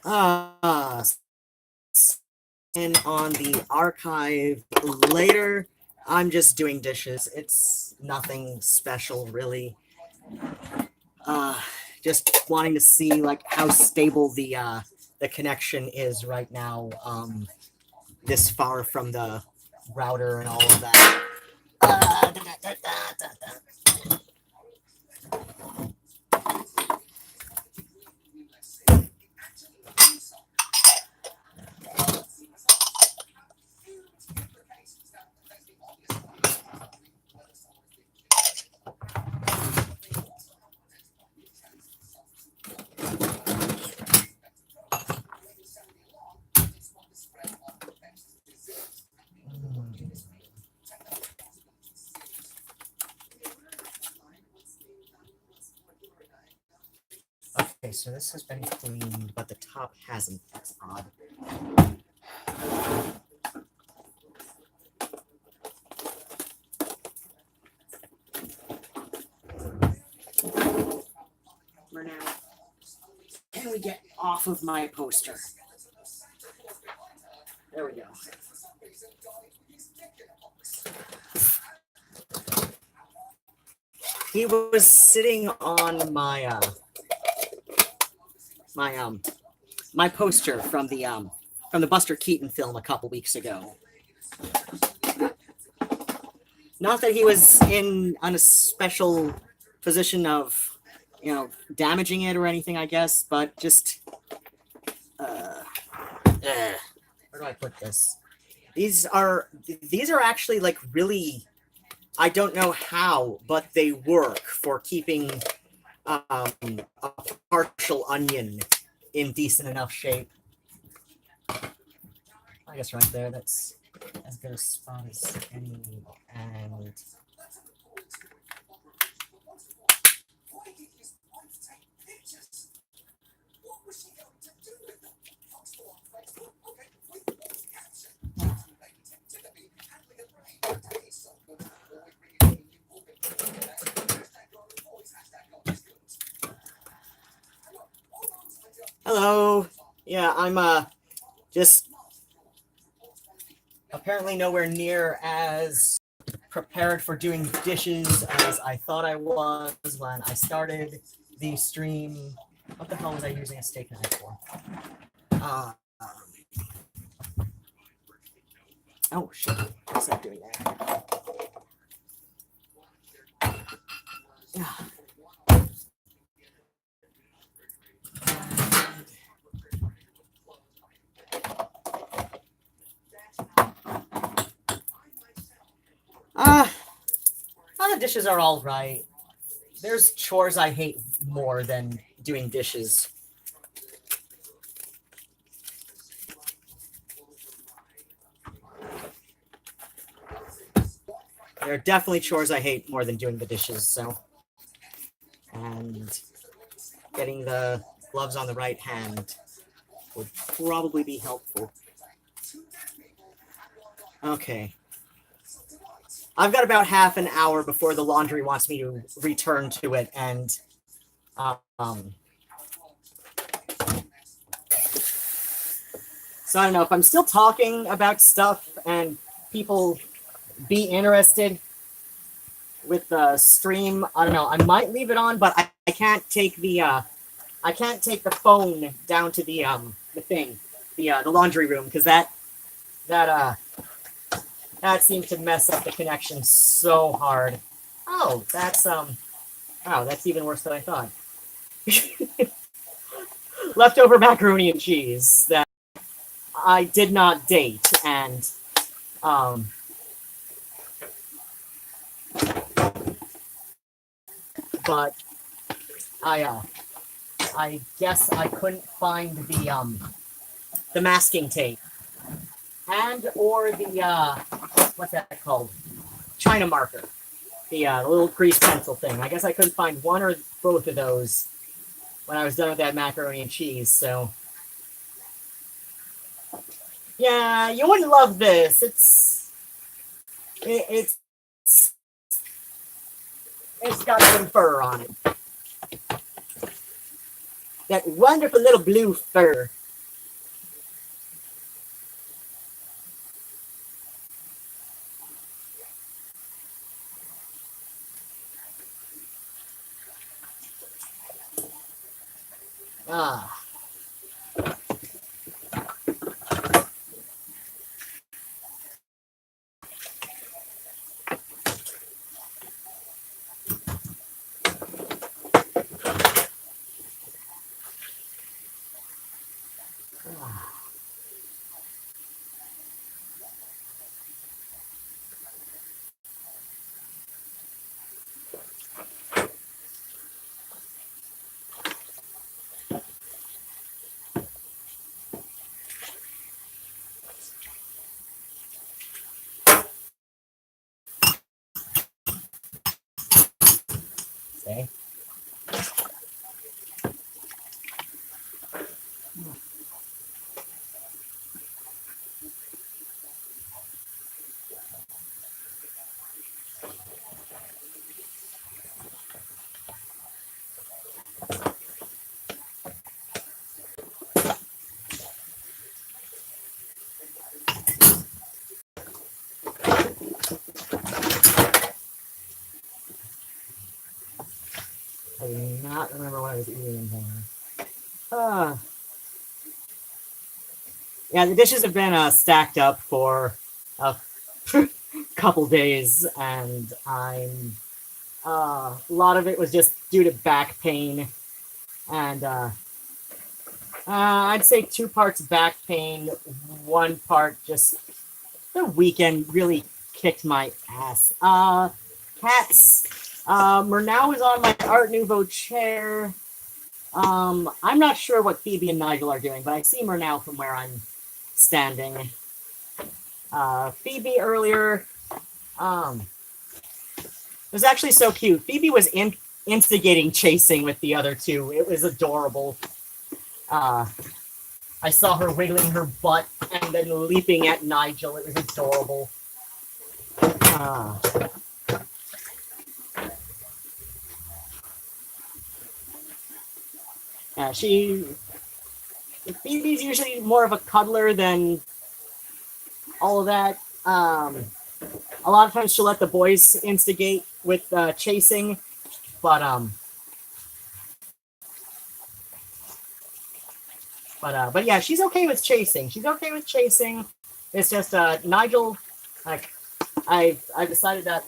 And on the archive later, I'm just doing dishes. It's nothing special, really. Uh, just wanting to see like how stable the connection is right now. This far from the router and all of that. Da, da, da, da, da. Okay, so this has been cleaned, but the top hasn't. That's odd. For now, can we get off of my poster? There we go. He was sitting on my poster from the Buster Keaton film a couple weeks ago. Not that he was on a special position of, damaging it or anything, I guess, but just, where do I put this? These are actually like really, I don't know how, but they work for keeping a partial onion in decent enough shape. I guess right there, that's as good a spot as any. And hello. Yeah, I'm just apparently nowhere near as prepared for doing dishes as I thought I was when I started the stream. What the hell was I using a steak knife for? Oh shit! What's that doing there? The dishes are all right. There's chores I hate more than doing dishes. There are definitely chores I hate more than doing the dishes, so. And getting the gloves on the right hand would probably be helpful. Okay. I've got about half an hour before the laundry wants me to return to it, and so I don't know if I'm still talking about stuff and people be interested with the stream. I don't know. I might leave it on, but I can't take the phone down to the thing, the laundry room, because that seems to mess up the connection so hard. Oh, that's even worse than I thought. Leftover macaroni and cheese that I did not date, and but I guess I couldn't find the masking tape and or the what's that called? China marker, the little grease pencil thing. I guess I couldn't find one or both of those when I was done with that macaroni and cheese. So yeah, you wouldn't love this. It's got some fur on it. That wonderful little blue fur. Okay. I do not remember what I was eating there. Yeah, the dishes have been stacked up for a couple days, and a lot of it was just due to back pain, and I'd say 2 parts back pain, 1 part just the weekend really kicked my ass. Cats. Murnau is on my Art Nouveau chair. I'm not sure what Phoebe and Nigel are doing, but I see Murnau from where I'm standing. Phoebe earlier, it was actually so cute. Phoebe was instigating chasing with the other two. It was adorable. I saw her wiggling her butt and then leaping at Nigel. It was adorable. Phoebe's usually more of a cuddler than all of that. A lot of times she'll let the boys instigate with chasing, but yeah, she's okay with chasing. She's okay with chasing. It's just Nigel. Like I've decided that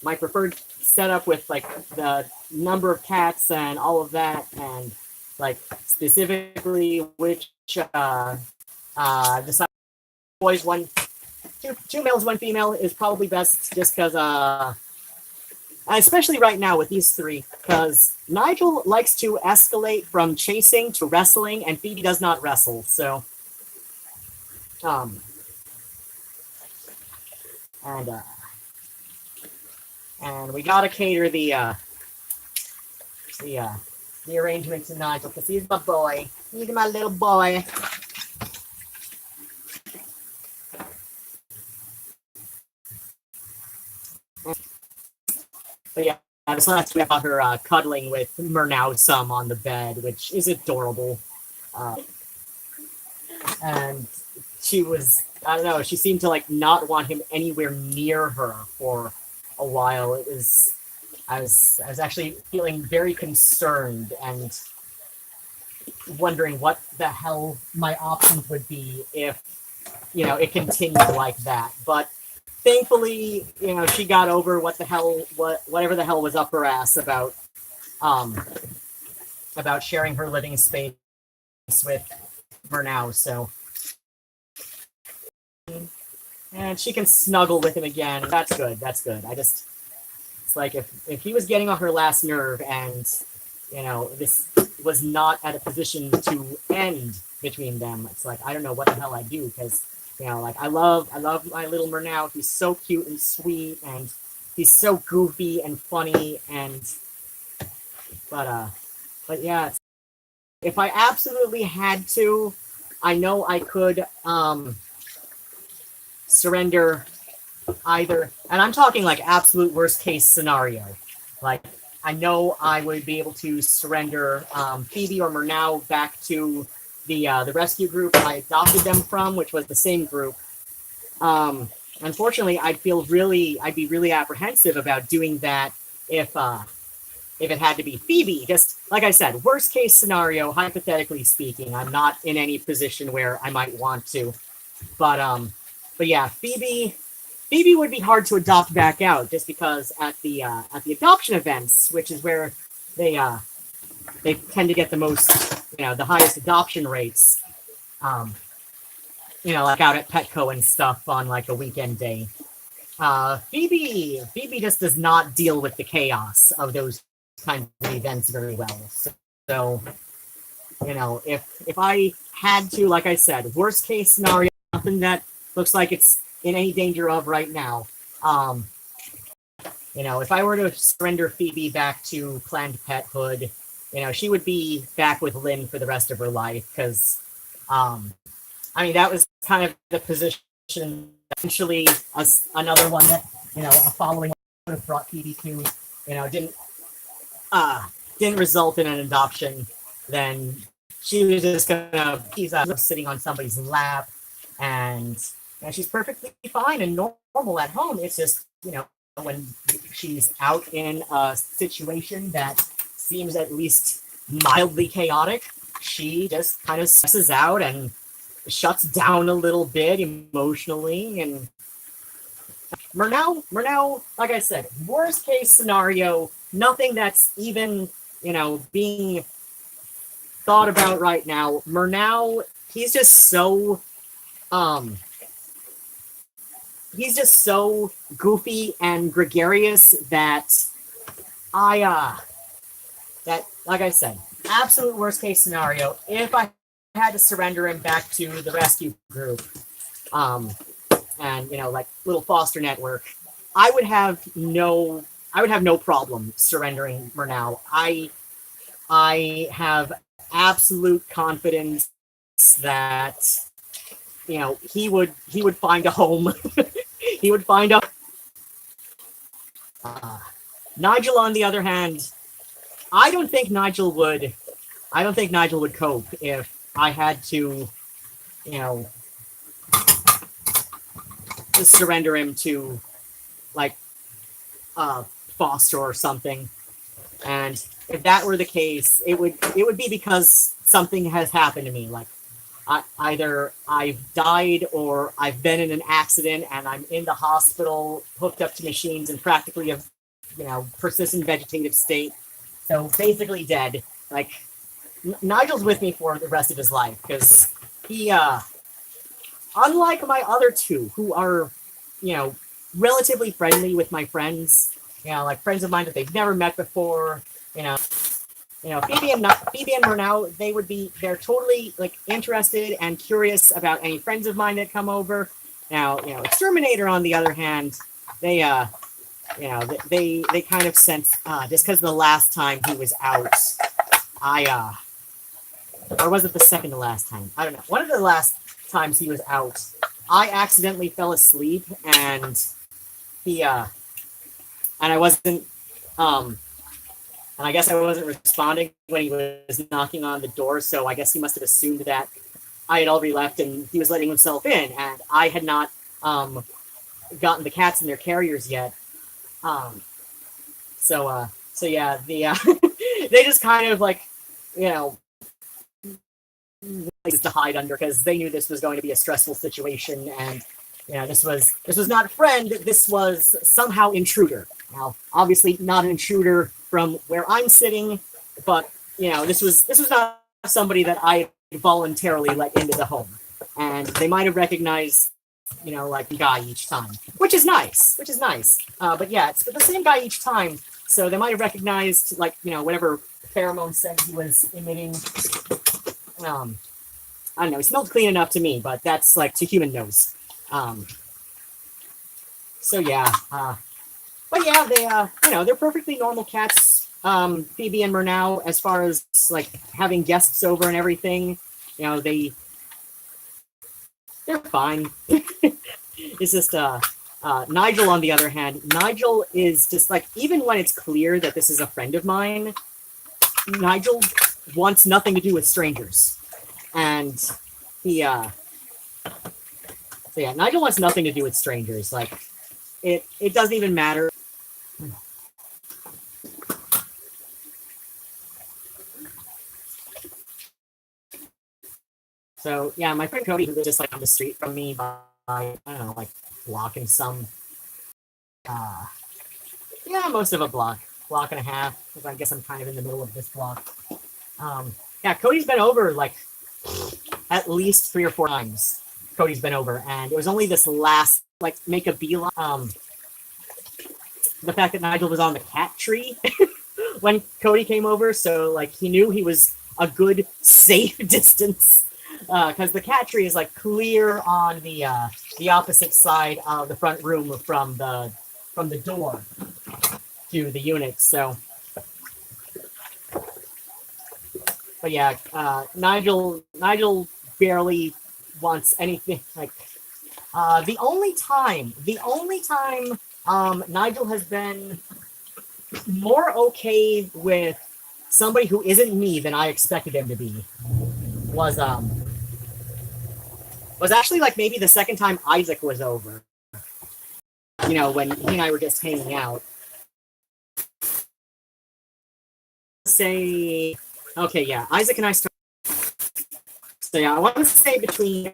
my preferred setup with like the number of cats and all of that, and like specifically which decided boys two males, 1 female is probably best, just because especially right now with these 3, because Nigel likes to escalate from chasing to wrestling, and Phoebe does not wrestle. So, and we gotta cater the arrangement to Nigel, because he's my boy. He's my little boy. But yeah, this last week I got her cuddling with Murnau some on the bed, which is adorable. And she was, I don't know, she seemed to like not want him anywhere near her for a while. I was actually feeling very concerned and wondering what the hell my options would be if, it continued like that. But thankfully, she got over whatever the hell was up her ass about sharing her living space with Murnau. So, and she can snuggle with him again. That's good. It's like if he was getting on her last nerve, and this was not at a position to end between them, it's like I don't know what the hell I do, because I love my little Murnau. He's so cute and sweet, and he's so goofy and funny, but yeah, if I absolutely had to, I know I could surrender either, and I'm talking like absolute worst case scenario. Like I know I would be able to surrender Phoebe or Murnau back to the rescue group I adopted them from, which was the same group. Unfortunately, I'd be really apprehensive about doing that if it had to be Phoebe. Just like I said, worst case scenario, hypothetically speaking, I'm not in any position where I might want to. But yeah, Phoebe would be hard to adopt back out, just because at the adoption events, which is where they tend to get the most, the highest adoption rates. you know, like out at Petco and stuff on like a weekend day. Phoebe just does not deal with the chaos of those kinds of events very well. So you know, if I had to, like I said, worst case scenario, nothing that looks like it's in any danger of right now. You know, if I were to surrender Phoebe back to planned pethood, you know, she would be back with Lynn for the rest of her life because, I mean, that was kind of the position. Eventually, another one that, you know, a following would have brought Phoebe to, you know, didn't result in an adoption. Then she was just gonna, she's sitting on somebody's lap, and you know, she's perfectly fine and normal at home. It's just, you know, when she's out in a situation that seems at least mildly chaotic, she just kind of stresses out and shuts down a little bit emotionally. And Murnau, like I said, worst case scenario, nothing that's even, you know, being thought about right now. Murnau, he's just so goofy and gregarious that that, like I said, absolute worst case scenario, if I had to surrender him back to the rescue group, and you know, like little foster network, I would have no problem surrendering Murnau. I have absolute confidence that, you know, he would find a home. He would find a Nigel, on the other hand, I don't think Nigel would cope if I had to, you know, just surrender him to like foster or something. And if that were the case, it would be because something has happened to me. Like either I've died or I've been in an accident and I'm in the hospital, hooked up to machines and practically a, you know, persistent vegetative state. So basically dead. Like Nigel's with me for the rest of his life because he, unlike my other two who are, you know, relatively friendly with my friends, you know, like friends of mine that they've never met before, you know, Phoebe and Murnau, they're totally like interested and curious about any friends of mine that come over. Now, you know, Exterminator, on the other hand, they you know, they kind of sense, just because the last time he was out, or was it the second to last time? I don't know. One of the last times he was out, I accidentally fell asleep, and he, and I wasn't, and I guess I wasn't responding when he was knocking on the door, so I guess he must have assumed that I had already left and he was letting himself in, and I had not gotten the cats in their carriers yet. So yeah, they just kind of like, you know, places to hide under because they knew this was going to be a stressful situation, and you know, this was not friend, this was somehow intruder. Now, obviously not an intruder from where I'm sitting, but you know, this was not somebody that I voluntarily let into the home, and they might have recognized, you know, like the guy each time, which is nice. But yeah, it's the same guy each time, so they might have recognized, like, you know, whatever pheromone scent he was emitting. I don't know, it smelled clean enough to me, but that's like to human nose. So yeah, but yeah, they you know, they're perfectly normal cats. Phoebe and Murnau, as far as like having guests over and everything, you know, they're fine. It's just Nigel, on the other hand, Nigel is just like, even when it's clear that this is a friend of mine, Nigel wants nothing to do with strangers. And he so yeah, Nigel wants nothing to do with strangers. Like it doesn't even matter. So yeah, my friend Cody, who lives just like on the street from me by, I don't know, like block and some, yeah, most of a block and a half, because I guess I'm kind of in the middle of this block. Yeah, Cody's been over like at least 3 or 4 times Cody's been over, and it was only this last, like, make a beeline. The fact that Nigel was on the cat tree when Cody came over, so like he knew he was a good safe distance, because the cat tree is like clear on the opposite side of the front room from the door to the unit. So, but yeah, Nigel barely wants anything. Like the only time Nigel has been more okay with somebody who isn't me than I expected him to be was actually like maybe the second time Isaac was over. You know, when he and I were just hanging out. Say, okay, yeah, Isaac and I started. So yeah, I want to say between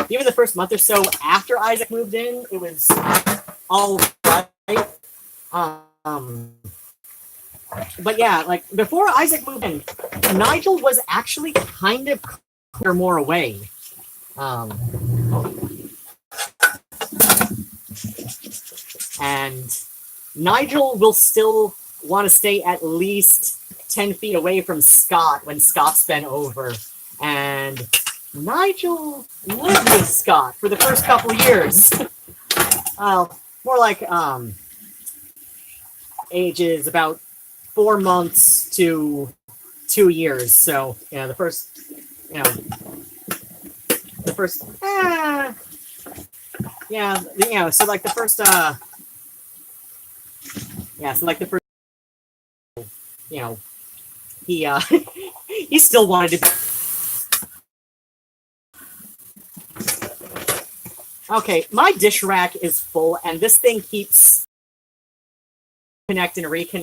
even the first month or so after Isaac moved in, it was all right. But yeah, like before Isaac moved in, Nigel was actually kind of more away. And Nigel will still want to stay at least 10 feet away from Scott when Scott's been over. And Nigel lived with Scott for the first couple years. More like ages about 4 months to 2 years. So, you know, the first, yeah, so like the first, you know, he, he still wanted to. Okay, my dish rack is full, and this thing keeps connect and reconnect.